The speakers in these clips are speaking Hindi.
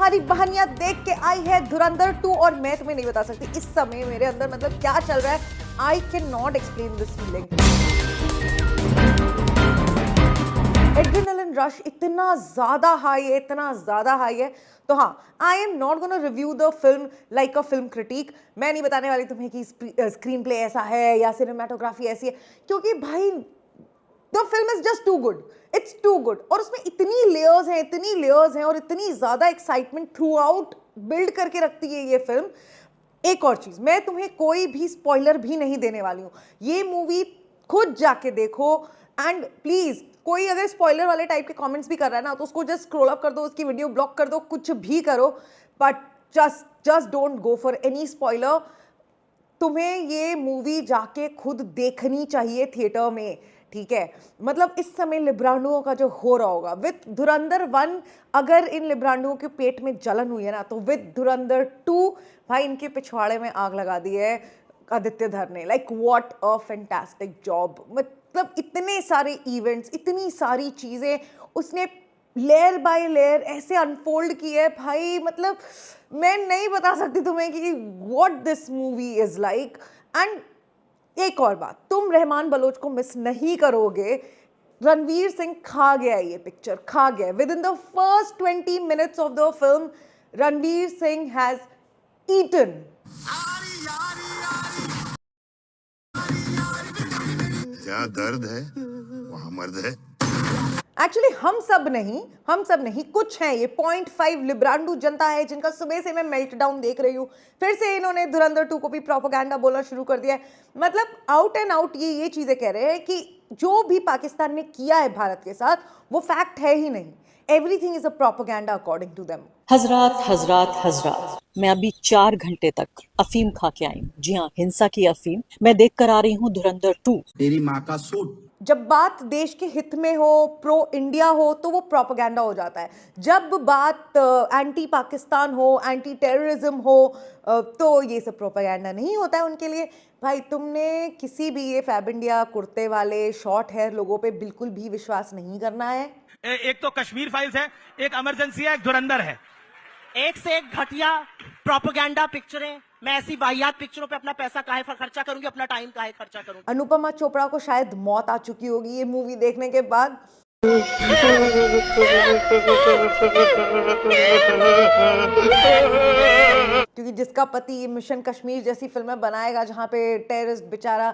हमारी बहनियां देख के आई है धुरंधर 2 और मैं तुम्हें नहीं बता सकती इस समय मेरे अंदर मतलब क्या चल रहा है। I can not explain this feeling. Adrenaline rush इतना ज्यादा हाई है तो हाँ, I am not gonna review the film like a film critic. मैं नहीं बताने वाली तुम्हें कि स्क्रीन प्ले ऐसा है या सिनेमाटोग्राफी ऐसी है, क्योंकि भाई the film is just too good, it's too good. और उसमें इतनी लेयर्स हैं और इतनी ज़्यादा एक्साइटमेंट थ्रू आउट बिल्ड करके रखती है ये फिल्म। एक और चीज़, मैं तुम्हें कोई भी स्पॉइलर भी नहीं देने वाली हूँ, ये मूवी खुद जाके देखो। एंड प्लीज़ कोई अगर स्पॉइलर वाले टाइप के कमेंट्स भी कर रहा है ना तो उसको जस्ट स्क्रॉल अप कर दो, उसकी वीडियो ब्लॉक कर दो, कुछ भी करो, but just don't go for any spoiler. तुम्हें ये मूवी जाके खुद देखनी चाहिए थिएटर में, ठीक है। मतलब इस समय लिब्रांडुओं का जो हो रहा होगा विद धुरंधर 1, अगर इन लिब्रांडुओं के पेट में जलन हुई है ना तो विद धुरंधर 2 भाई इनके पिछवाड़े में आग लगा दी है आदित्य धर ने। Like what a fantastic job. मतलब इतने सारे इवेंट्स, इतनी सारी चीज़ें उसने लेयर बाय लेयर ऐसे अनफोल्ड की है भाई। मतलब मैं नहीं बता सकती तुम्हें कि what this movie is like. And एक और बात, तुम रहमान बलोच को मिस नहीं करोगे। रणवीर सिंह खा गया, ये पिक्चर खा गया। Within the first 20 minutes of the film Ranveer Singh has eaten. क्या दर्द है वहां मर्द है। एक्चुअली हम सब नहीं, कुछ हैं ये 0.5 लिब्रांडू जनता है जिनका सुबह से मैं मेल्ट डाउन देख रही हूँ। फिर से इन्होंने धुरंधर 2 को भी प्रोपेगेंडा बोलना शुरू कर दिया है। मतलब आउट एंड आउट ये चीज़ें कह रहे हैं कि जो भी पाकिस्तान ने किया है भारत के साथ वो फैक्ट है ही नहीं। Everything is a propaganda according to them. हजरात, मैं अभी 4 घंटे तक अफीम खा के आई हूँ। जी हाँ, हिंसा की अफीम मैं देख कर आ रही हूँ धुरंधर 2। तेरी माँ का सूट। जब बात देश के हित में हो, प्रो इंडिया हो तो वो प्रोपेगेंडा हो जाता है। जब बात एंटी पाकिस्तान हो, एंटी टेररिज्म हो तो ये सब प्रोपेगेंडा नहीं होता है उनके लिए। भाई तुमने किसी भी ये फैब इंडिया कुर्ते वाले शॉर्ट हेयर लोगों पे बिल्कुल भी विश्वास नहीं करना है। एक तो कश्मीर फाइल्स है, एक इमरजेंसी है, एक धुरंधर है। एक से एक घटिया प्रोपेगेंडा पिक्चरें। मैं ऐसी वाहियात पिक्चरों पे अपना पैसा काहे खर्चा करूंगी, अपना टाइम काहे खर्चा करूंगी। अनुपमा चोपड़ा को शायद मौत आ चुकी होगी ये मूवी देखने के बाद। क्योंकि जिसका पति मिशन कश्मीर जैसी फिल्में बनाएगा जहां पे टेररिस्ट बेचारा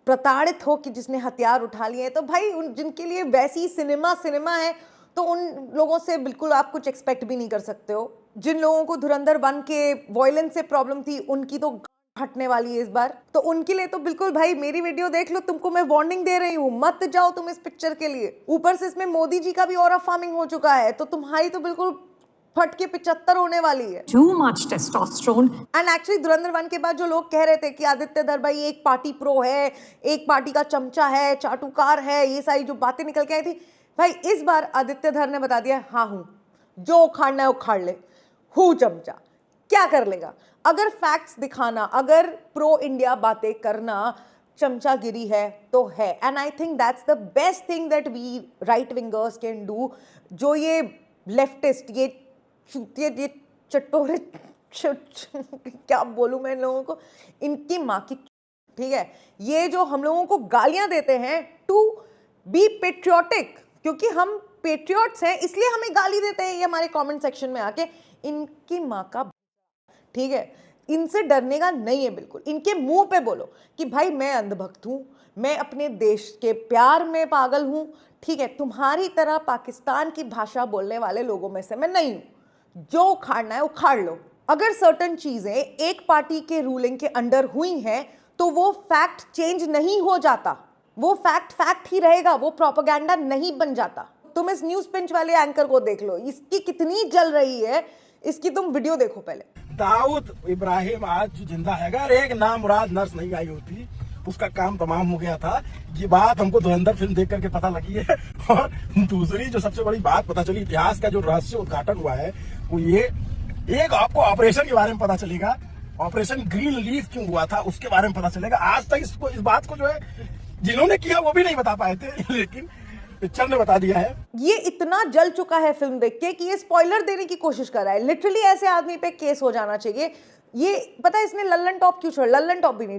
प्रताड़ित हो कि जिसने हथियार उठा लिए हैं, तो भाई उन जिनके लिए वैसी सिनेमा है तो उन लोगों से बिल्कुल आप कुछ एक्सपेक्ट भी नहीं कर सकते हो। जिन लोगों को धुरंधर 1 के वॉयलेंस से प्रॉब्लम थी उनकी तो हटने वाली है इस बार, तो उनके लिए तो बिल्कुल भाई मेरी वीडियो देख लो। तुमको मैं वार्निंग दे रही हूँ, मत जाओ तुम इस पिक्चर के लिए। ऊपर से इसमें मोदी जी का भी ऑरा फार्मिंग हो चुका है तो तुम्हारी तो बिल्कुल फट के 75 होने वाली है। Too much testosterone. And actually धुरंधर 1 के बाद जो लोग कह रहे थे कि आदित्य धर भाई एक पार्टी प्रो है, एक पार्टी का चमचा है, चाटुकार है, ये सारी जो बातें निकल के आई थी, भाई इस बार आदित्य धर ने बता दिया हाँ हूँ, जो उखाड़ना है उखाड़ ले, हूँ चमचा। क्या कर लेगा? अगर फैक्ट्स दिखाना, अगर प्रो इंडिया बातें करना चमचागिरी है तो है। And I think that's the best thing that we right wingers can do. जो ये लेफ्टिस्ट, ये चटोरे क्या बोलूं मैं इन लोगों को, इनकी माँ की, ठीक है, ये जो हम लोगों को गालियां देते हैं टू बी पेट्रियोटिक, क्योंकि हम पेट्रियोट्स हैं इसलिए हमें गाली देते हैं ये हमारे कमेंट सेक्शन में आके। इनकी माँ का, ठीक है, इनसे डरने का नहीं है बिल्कुल। इनके मुंह पे बोलो कि भाई मैं अंधभक्त हूँ, मैं अपने देश के प्यार में पागल हूँ, ठीक है, तुम्हारी तरह पाकिस्तान की भाषा बोलने वाले लोगों में से मैं नहीं हूँ। जो उखाड़ना है उखाड़ लो। अगर सर्टन चीजें एक पार्टी के रूलिंग के अंडर हुई हैं तो वो फैक्ट चेंज नहीं हो जाता, वो फैक्ट ही रहेगा, वो प्रोपेगेंडा नहीं बन जाता। तुम इस न्यूज पिंच वाले एंकर को देख लो, इसकी कितनी जल रही है, इसकी तुम वीडियो देखो पहले। दाऊद इब्राहिम आज जो जिंदा है, अगर एक नाम मुराद नर्स नहीं आई होती उसका काम तमाम हो गया था। ये बात हमको धुरंधर फिल्म देख करके पता लगी है। और दूसरी जो सबसे बड़ी बात पता चली, इतिहास का जो रहस्य उद्घाटन हुआ है वो ये, एक आपको ऑपरेशन के बारे में पता चलेगा, ऑपरेशन ग्रीन लीफ क्यों हुआ था उसके बारे में पता चलेगा। आज तक इस बात को जो है जिन्होंने किया वो भी नहीं बता पाए थे, लेकिन पिक्चर ने बता दिया है। ये इतना जल चुका है फिल्म देख के कि ये स्पॉइलर देने की कोशिश कर रहा है। लिटरली ऐसे आदमी पे केस हो जाना चाहिए। ये पता है इसने लल्लन टॉप क्यों छोड़ा? लल्लन टॉप भी नहीं,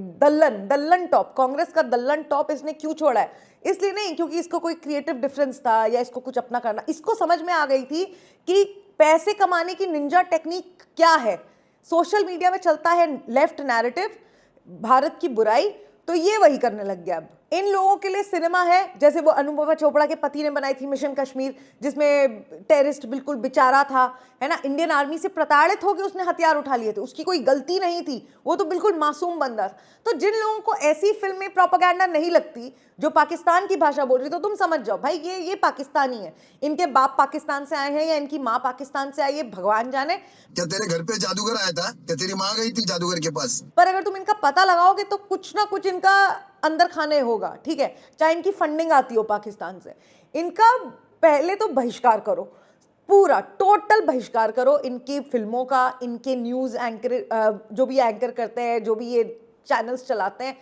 दल्लन टॉप, कांग्रेस का दल्लन टॉप इसने क्यों छोड़ा है? इसलिए नहीं क्योंकि इसको कोई क्रिएटिव डिफरेंस था या इसको कुछ अपना करना, इसको समझ में आ गई थी कि पैसे कमाने की निंजा टेक्निक क्या है। सोशल मीडिया में चलता है लेफ्ट नैरेटिव, भारत की बुराई, तो ये वही करने लग गया। अब इन लोगों के लिए सिनेमा है जैसे वो अनुपमा चोपड़ा के पति ने बनाई थी मिशन कश्मीर, जिसमें टेररिस्ट बिल्कुल बेचारा था, है ना, इंडियन आर्मी से प्रताड़ित होकर उसने हथियार उठा लिए थे, उसकी कोई गलती नहीं थी, वो तो बिल्कुल मासूम बंदा था। तो जिन लोगों को ऐसी फिल्में प्रोपेगेंडा नहीं लगती जो पाकिस्तान की भाषा बोल रही, तो तुम समझ जाओ भाई ये पाकिस्तानी है। इनके बाप पाकिस्तान से आए हैं या इनकी माँ पाकिस्तान से आई है, भगवान जाने। क्या तेरे घर पे जादूगर आया था? क्या तेरी माँ गई थी जादूगर के पास? पर अगर तुम इनका पता लगाओगे तो कुछ ना कुछ इनका अंदर खाने होगा, ठीक है, चाहे इनकी फंडिंग आती हो पाकिस्तान से। इनका पहले तो बहिष्कार करो, पूरा टोटल बहिष्कार करो इनकी फिल्मों का, इनके न्यूज़ एंकर जो भी एंकर करते हैं, जो भी ये चैनल्स चलाते हैं,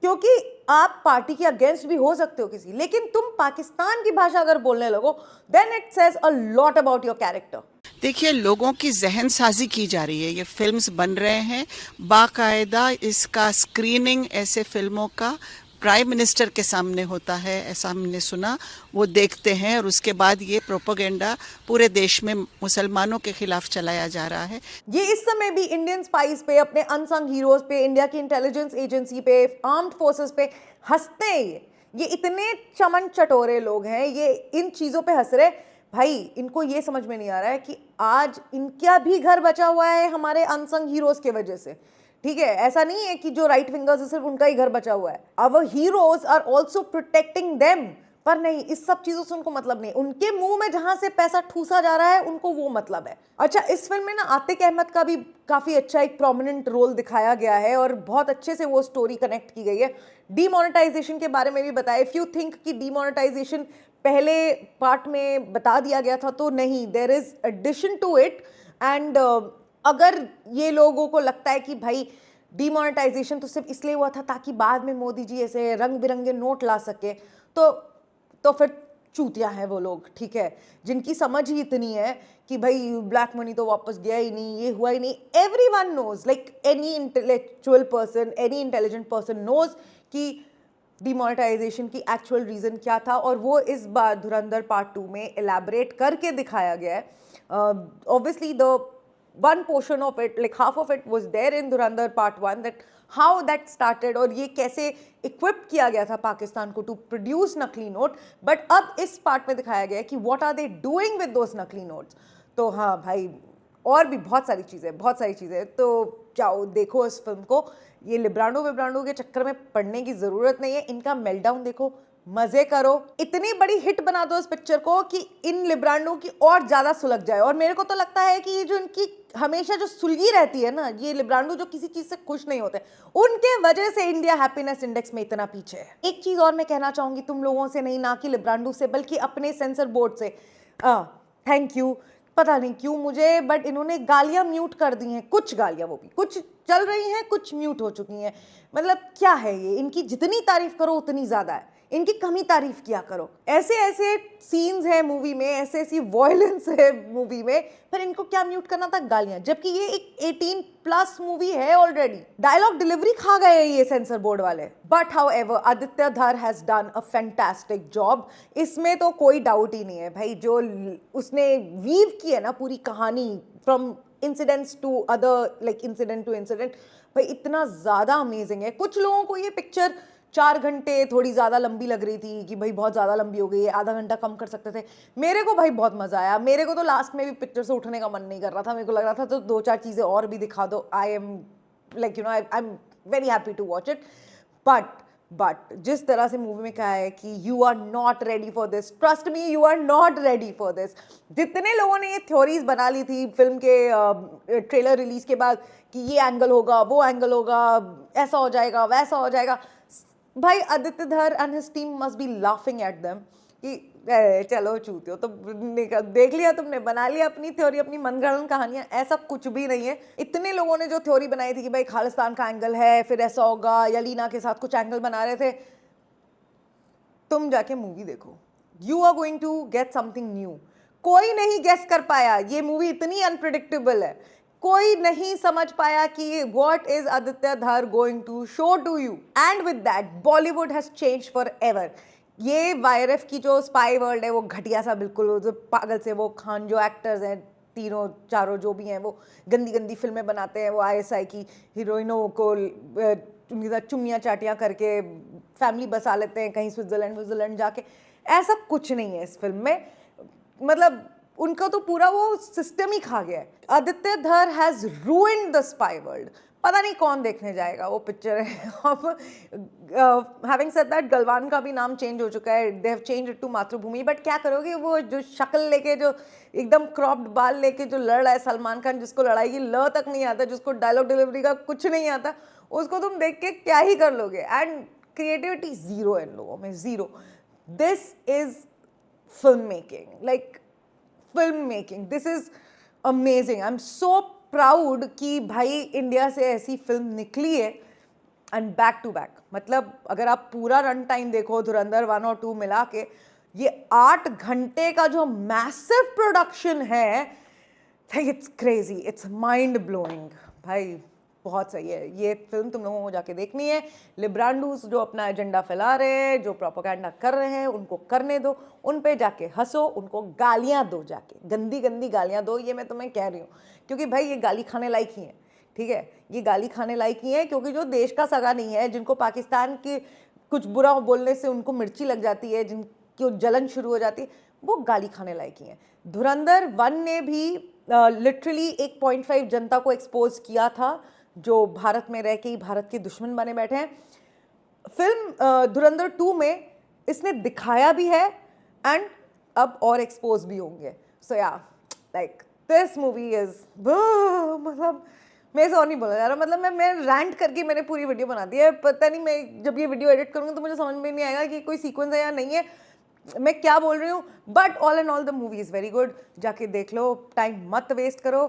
क्योंकि आप पार्टी के अगेंस्ट भी हो सकते हो किसी, लेकिन तुम पाकिस्तान की भाषा अगर बोलने लगो then it says a lot about your character. देखिए, लोगों की जहन साजी की जा रही है, ये फिल्म्स बन रहे हैं बाकायदा, इसका स्क्रीनिंग ऐसे फिल्मों का प्राइम मिनिस्टर के सामने होता है, ऐसा हमने सुना, वो देखते हैं और उसके बाद ये प्रोपेगेंडा पूरे देश में मुसलमानों के खिलाफ चलाया जा रहा है। ये इस समय भी इंडियन स्पाइस पे, अपने अनसंग हीरोज पे, इंडिया की इंटेलिजेंस एजेंसी पे, आर्म्ड फोर्सेस पे हंसते हैं। ये इतने चमन चटोरे लोग हैं, ये इन चीज़ों पे हंस रहे। भाई इनको ये समझ में नहीं आ रहा है कि आज इनका भी घर बचा हुआ है हमारे अनसंग हीरोज के वजह से, ठीक है। ऐसा नहीं है कि जो राइट विंगर्स है सिर्फ उनका ही घर बचा हुआ है। Our heroes are also protecting them. पर नहीं, इस सब चीज़ों से उनको मतलब नहीं, उनके मुंह में जहां से पैसा ठूसा जा रहा है उनको वो मतलब है। अच्छा, इस फिल्म में ना आतिक अहमद का भी काफ़ी अच्छा एक प्रोमिनेंट रोल दिखाया गया है और बहुत अच्छे से वो स्टोरी कनेक्ट की गई है। डीमोनेटाइजेशन के बारे में भी बताया। इफ़ यू थिंक कि डीमोनेटाइजेशन पहले पार्ट में बता दिया गया था, तो नहीं, there is addition to it. And अगर ये लोगों को लगता है कि भाई डीमोनेटाइजेशन तो सिर्फ इसलिए हुआ था ताकि बाद में मोदी जी ऐसे रंग बिरंगे नोट ला सके, तो फिर चूतिया हैं वो लोग, ठीक है, जिनकी समझ ही इतनी है कि भाई ब्लैक मनी तो वापस गया ही नहीं, ये हुआ ही नहीं। Everyone knows, like any intellectual person, any intelligent person knows कि डीमोनेटाइजेशन की एक्चुअल रीज़न क्या था, और वो इस बार धुरंधर पार्ट 2 में एलैबोरेट करके दिखाया गया है। Obviously the one portion of it, like half of it was there in Dhurandhar part 1, that how that started और ये कैसे equipped किया गया था पाकिस्तान को to produce नकली नोट। बट अब इस पार्ट में दिखाया गया है कि what are they doing with those नकली नोट्स। तो हाँ भाई, और भी बहुत सारी चीज़ें, तो जाओ देखो इस फिल्म को। ये लिब्रांडो के चक्कर में पड़ने की ज़रूरत नहीं है। इनका मेल्टडाउन देखो, मजे करो, इतनी बड़ी हिट बना दो इस पिक्चर को कि इन लिब्रांडो की और ज़्यादा सुलग जाए। और मेरे को तो लगता है कि ये जो इनकी हमेशा जो सुलगी रहती है ना, ये लिब्रांडो जो किसी चीज़ से खुश नहीं होते, उनके वजह से इंडिया हैप्पीनेस इंडेक्स में इतना पीछे है। एक चीज़ और मैं कहना चाहूँगी तुम लोगों से, नहीं ना कि लिब्रांडो से, बल्कि अपने सेंसर बोर्ड से। Thank you. पता नहीं क्यों मुझे, बट इन्होंने गालियाँ म्यूट कर दी हैं, कुछ गालियाँ, वो भी कुछ चल रही हैं, कुछ म्यूट हो चुकी हैं। मतलब क्या है ये, इनकी जितनी तारीफ करो उतनी ज़्यादा है, इनकी कमी तारीफ किया करो। ऐसे ऐसे सीन्स हैं मूवी में, ऐसे ऐसी वॉयलेंस है मूवी में, पर इनको क्या म्यूट करना था, गालियां, जबकि ये एक 18+ मूवी है ऑलरेडी। डायलॉग डिलीवरी खा गए हैं ये सेंसर बोर्ड वाले। बट हाउएवर आदित्य धर has done a fantastic job, इसमें तो कोई डाउट ही नहीं है भाई। जो उसने वीव की है ना पूरी कहानी, from incidents to other, like incident to incident, भाई इतना ज़्यादा अमेजिंग है। कुछ लोगों को ये पिक्चर 4 घंटे थोड़ी ज़्यादा लंबी लग रही थी कि भाई बहुत ज़्यादा लंबी हो गई है, आधा घंटा कम कर सकते थे। मेरे को भाई बहुत मज़ा आया। मेरे को तो लास्ट में भी पिक्चर से उठने का मन नहीं कर रहा था, मेरे को लग रहा था तो 2-4 चीज़ें और भी दिखा दो। I am like you know, I am very happy to watch it. But जिस तरह से मूवी में कहा है कि you are not ready for this, trust me, you are not ready for this. जितने लोगों ने ये थ्योरीज बना ली थी फिल्म के ट्रेलर रिलीज के बाद कि ये एंगल होगा, वो एंगल होगा, ऐसा हो जाएगा, वैसा हो जाएगा, भाई आदित्य धर and his team must be laughing at them कि चलो चूतियो, तो देख लिया तुमने, बना लिया अपनी थ्योरी, अपनी मनगढ़ंत कहानियां। ऐसा कुछ भी नहीं है। इतने लोगों ने जो थ्योरी बनाई थी कि भाई खालिस्तान का एंगल है, फिर ऐसा होगा, या लीना के साथ कुछ एंगल बना रहे थे, तुम जाके मूवी देखो, you are going to get something new. कोई नहीं गेस कर पाया, ये मूवी इतनी अनप्रिडिक्टेबल है, कोई नहीं समझ पाया कि what is Aditya Dhar going to show to you. And with that Bollywood has change for ever. ये वायरफ की जो स्पाई वर्ल्ड है वो घटिया सा बिल्कुल, वो जो पागल से वो खान जो एक्टर्स हैं तीनों चारों जो भी हैं वो गंदी गंदी फिल्में बनाते हैं, वो आईएसआई की हीरोइनों को उनके साथ चुम्मियाँ चाटियाँ करके फैमिली बसा लेते हैं कहीं स्विट्जरलैंड जाके। ऐसा कुछ नहीं है इस फिल्म में, मतलब उनका तो पूरा वो सिस्टम ही खा गया है। आदित्य धर has ruined the spy world. पता नहीं कौन देखने जाएगा वो पिक्चर है। अब हैविंग सेड दैट, गलवान का भी नाम चेंज हो चुका है, they have change it to Matrubhumi. But क्या करोगे, वो जो शक्ल लेके जो एकदम क्रॉप्ड बाल लेके जो लड़ रहा है सलमान खान, जिसको लड़ाई की ल तक नहीं आता, जिसको डायलॉग डिलीवरी का कुछ नहीं आता, उसको तुम देख के क्या ही कर लोगे। एंड क्रिएटिविटी ज़ीरो है इन लोगों में, zero. This is film making, like film making, this is amazing. I am so proud कि भाई इंडिया से ऐसी फिल्म निकली है। एंड बैक टू बैक, मतलब अगर आप पूरा रन टाइम देखो धुरंधर 1 और 2 मिला के, ये 8 घंटे का जो मैसिव प्रोडक्शन है, it's crazy, it's mind blowing. भाई बहुत सही है ये फिल्म, तुम लोगों को जाके देखनी है। लिब्रांडूस जो अपना एजेंडा फैला रहे हैं, जो प्रोपेगेंडा कर रहे हैं, उनको करने दो, उन पे जाके हंसो, उनको गालियां दो, जाके गंदी गंदी गालियां दो। ये मैं तुम्हें कह रही हूँ क्योंकि भाई ये गाली खाने लायक ही है, ठीक है, ये गाली खाने लायक ही है। क्योंकि जो देश का सगा नहीं है, जिनको पाकिस्तान के कुछ बुरा बोलने से उनको मिर्ची लग जाती है, जिनकी जलन शुरू हो जाती है, वो गाली खाने लायक ही है। धुरंधर 1 ने भी लिटरली 1.5 जनता को एक्सपोज किया था जो भारत में रह के ही भारत के दुश्मन बने बैठे हैं। फिल्म धुरंधर 2 में इसने दिखाया भी है एंड अब और एक्सपोज भी होंगे। सो या, लाइक दिस मूवी इज, मतलब मैं इसे और नहीं बोला जा रहा, मतलब मैं रैंट करके मैंने पूरी वीडियो बना दी है। पता नहीं मैं जब ये वीडियो एडिट करूँगी तो मुझे समझ में नहीं आएगा कि कोई सीक्वेंस है या नहीं है, मैं क्या बोल रही हूँ। But all and all the movie is very good, जाके देख लो, टाइम मत वेस्ट करो,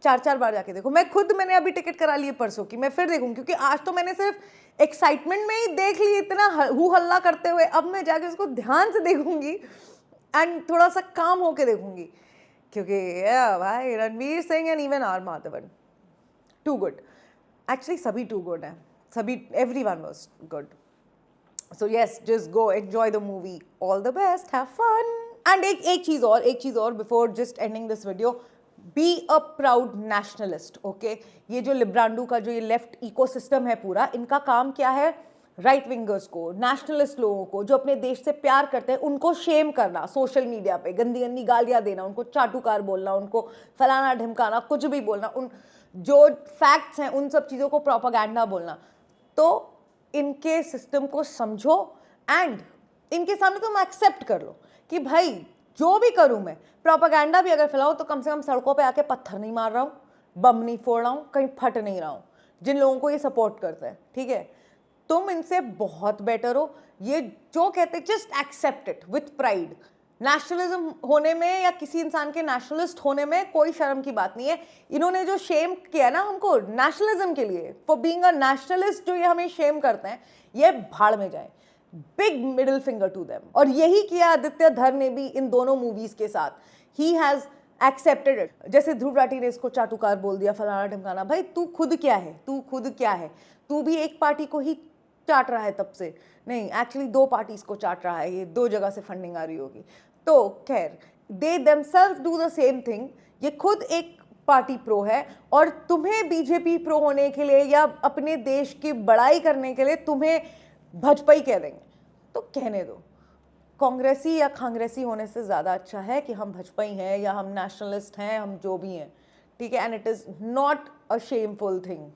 4 बार जाके देखो। मैंने अभी टिकट करा ली है परसों की, मैं फिर देखूँ क्योंकि आज तो मैंने सिर्फ एक्साइटमेंट में ही देख ली इतना हू हल्ला करते हुए। अब मैं जाके उसको ध्यान से देखूंगी एंड थोड़ा सा काम होके देखूंगी क्योंकि भाई Ranveer Singh and even R Madhavan, too good, actually सभी टू गुड हैं, सभी, everyone was good. So yes, just go enjoy the movie, all the best, have fun. And एक चीज़ और before just ending this video, be a proud nationalist, okay. ये जो लिब्रांडू का जो ये लेफ्ट इकोसिस्टम है पूरा, इनका काम क्या है, राइट विंगर्स को, नेशनलिस्ट लोगों को जो अपने देश से प्यार करते हैं, उनको शेम करना, सोशल मीडिया पे गंदी गंदी गालियाँ देना, उनको चाटुकार बोलना, उनको फलाना ढिमकाना, कुछ भी बोलना, उन जो फैक्ट्स हैं उन सब चीज़ों को प्रोपेगेंडा बोलना। तो इनके सिस्टम को समझो एंड इनके सामने तुम एक्सेप्ट कर लो कि भाई जो भी करूं मैं, प्रोपेगेंडा भी अगर फैलाऊं तो कम से कम सड़कों पे आके पत्थर नहीं मार रहा हूं, बम नहीं फोड़ रहा हूं, कहीं फट नहीं रहा हूं, जिन लोगों को ये सपोर्ट करते हैं, ठीक है। तुम इनसे बहुत बेटर हो। ये जो कहते हैं just accept it with pride. Nationalism होने में या किसी इंसान के नेशनलिस्ट होने में कोई शर्म की बात नहीं है। इन्होंने जो शेम किया ना हमको नेशनलिज्म के लिए, फॉर बीइंग अ नेशनलिस्ट, जो ये हमें शेम करते हैं, ये भाड़ में जाए। Big middle finger to them. और यही किया आदित्य धर ने भी इन दोनों मूवीज के साथ। He has accepted it. जैसे ध्रुव राठी ने इसको चाटुकार बोल दिया, फलाना ढमकाना, भाई तू खुद क्या है, तू खुद क्या है, तू भी एक पार्टी को ही चाट रहा है तब से, नहीं एक्चुअली 2 पार्टीज को चाट रहा है, ये 2 जगह से फंडिंग आ रही होगी। तो खैर, they themselves do the same thing. ये खुद एक पार्टी प्रो है और तुम्हें बीजेपी प्रो होने के लिए या अपने देश की बड़ाई करने के लिए तुम्हें भाजपाई कह देंगे, तो कहने दो। कांग्रेसी या खांग्रेसी होने से ज़्यादा अच्छा है कि हम भाजपाई हैं या हम नेशनलिस्ट हैं, हम जो भी हैं, ठीक है। And it is not a shameful thing.